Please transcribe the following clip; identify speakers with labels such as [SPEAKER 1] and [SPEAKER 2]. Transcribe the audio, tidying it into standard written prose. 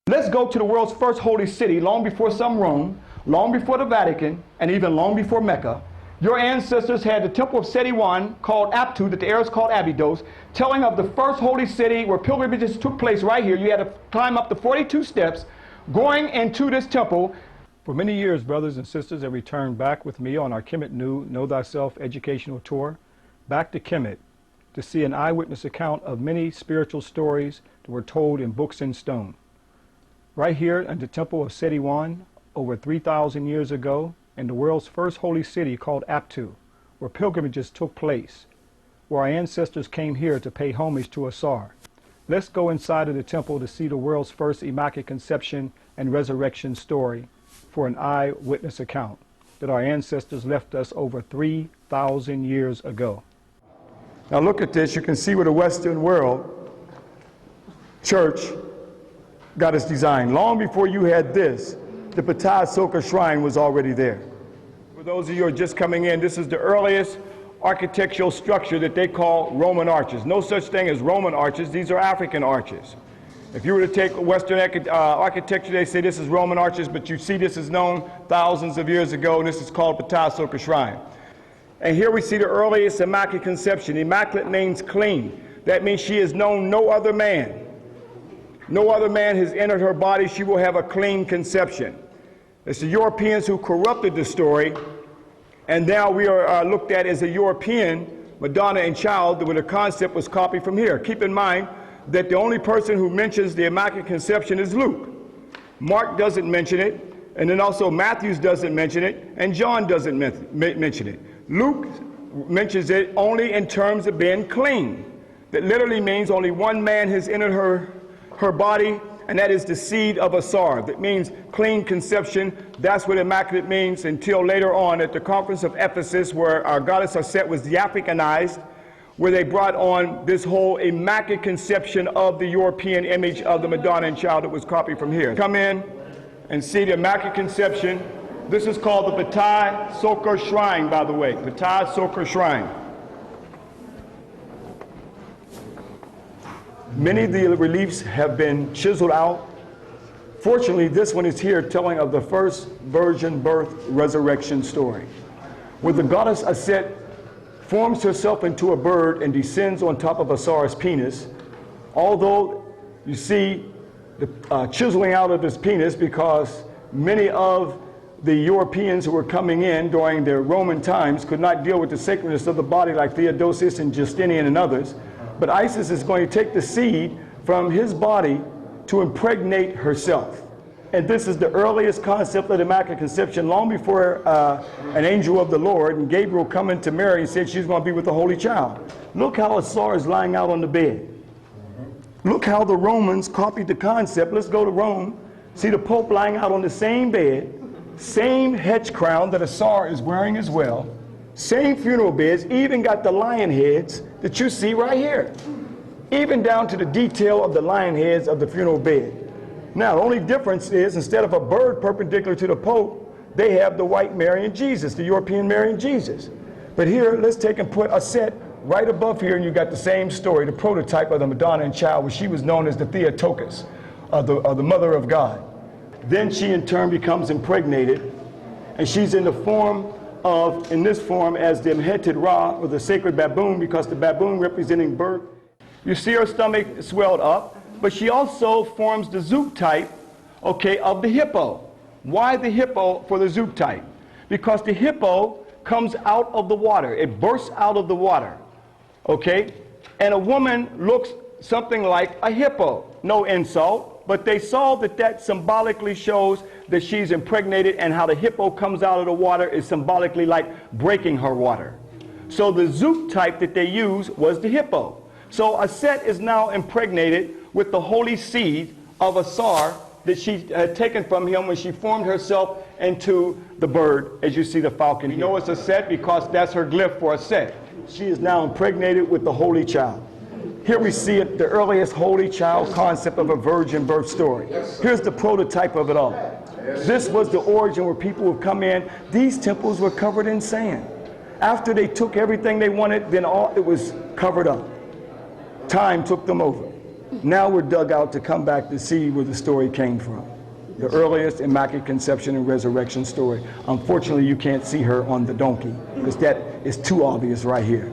[SPEAKER 1] Let's go to the world's first holy city, long before some Rome, long before the Vatican, and even long before Mecca. Your ancestors had the temple of Seti I, called Abdu, that the Arabs called Abydos, telling of the first holy city where pilgrimages took place right here. You had to climb up the 42 steps going into this temple. For many years, brothers and sisters have returned back with me on our Kemet Know Thyself educational tour, back to Kemet, to see an eyewitness account of many spiritual stories that were told in books in stone. Right here in the temple of Seti I, over 3,000 years ago, in the world's first holy city called Abdu, where pilgrimages took place, where our ancestors came here to pay homage to Ashra. Let's go inside of the temple to see the world's first Immaculate Conception and Resurrection story for an eyewitness account that our ancestors left us over 3,000 years ago. Now look at this. You can see where the Western world church got its design. Long before you had this, the Abydos shrine was already there. For those of you who are just coming in, this is the earliest architectural structure that they call Roman arches. No such thing as Roman arches. These are African arches. If you were to take Western architecture, they say this is Roman arches, but you see this is known thousands of years ago, and this is called Abydos shrine. And here we see the earliest Immaculate Conception. Immaculate means clean. That means she has known no other man. No other man has entered her body. She will have a clean conception. It's the Europeans who corrupted the story, and now we are looked at as a European Madonna and Child, where the concept was copied from here. Keep in mind that the only person who mentions the Immaculate Conception is Luke. Mark doesn't mention it, and then also Matthew doesn't mention it, and John doesn't mention it. Luke mentions it only in terms of being clean. That literally means only one man has entered her body, and that is the seed of Ashra. That means clean conception. That's what Immaculate means, until later on at the conference of Ephesus, where our goddess Ashra was de-Africanized, where they brought on this whole Immaculate Conception of the European image of the Madonna and Child that was copied from here. Come in and see the Immaculate Conception. This is called the Abydos Shrine, by the way, Abydos Shrine. Many of the reliefs have been chiseled out. Fortunately, this one is here telling of the first virgin birth resurrection story, where the goddess Aset forms herself into a bird and descends on top of Ashra's penis. Although you see the chiseling out of his penis, because many of the Europeans who were coming in during the Roman times could not deal with the sacredness of the body like Theodosius and Justinian and others. But Isis is going to take the seed from his body to impregnate herself. And this is the earliest concept of the Immaculate Conception, long before an angel of the Lord and Gabriel coming to Mary and said she's going to be with the Holy Child. Look how Ashra is lying out on the bed. Look how the Romans copied the concept. Let's go to Rome. See the Pope lying out on the same bed, same hedge crown that Ashra is wearing as well, same funeral beds, even got the lion heads that you see right here, even down to the detail of the lion heads of the funeral bed. Now, the only difference is, instead of a bird perpendicular to the Pope, they have the white Mary and Jesus, the European Mary and Jesus. But here, let's take and put a set right above here, and you got the same story, the prototype of the Madonna and Child, where she was known as the Theotokos, of the Mother of God. Then she in turn becomes impregnated, and she's in the form of, in this form, as the Mheted Ra, or the sacred baboon, because the baboon representing birth. You see her stomach swelled up, but she also forms the Zoop type, okay, of the hippo. Why the hippo for the Zoop type? Because the hippo comes out of the water. It bursts out of the water, okay? And a woman looks something like a hippo. No insult, but they saw that that symbolically shows that she's impregnated, and how the hippo comes out of the water is symbolically like breaking her water. So the Zoop type that they use was the hippo. So Aset is now impregnated with the holy seed of Ashra that she had taken from him when she formed herself into the bird, as you see the falcon. You know it's Aset because that's her glyph for Aset. She is now impregnated with the Holy Child. Here we see it, the earliest Holy Child concept of a virgin birth story. Here's the prototype of it all. This was the origin where people would come in. These temples were covered in sand. After they took everything they wanted, then all it was covered up. Time took them over. Now we're dug out to come back to see where the story came from. The earliest Immaculate Conception and Resurrection story. Unfortunately, you can't see her on the donkey because that is too obvious right here.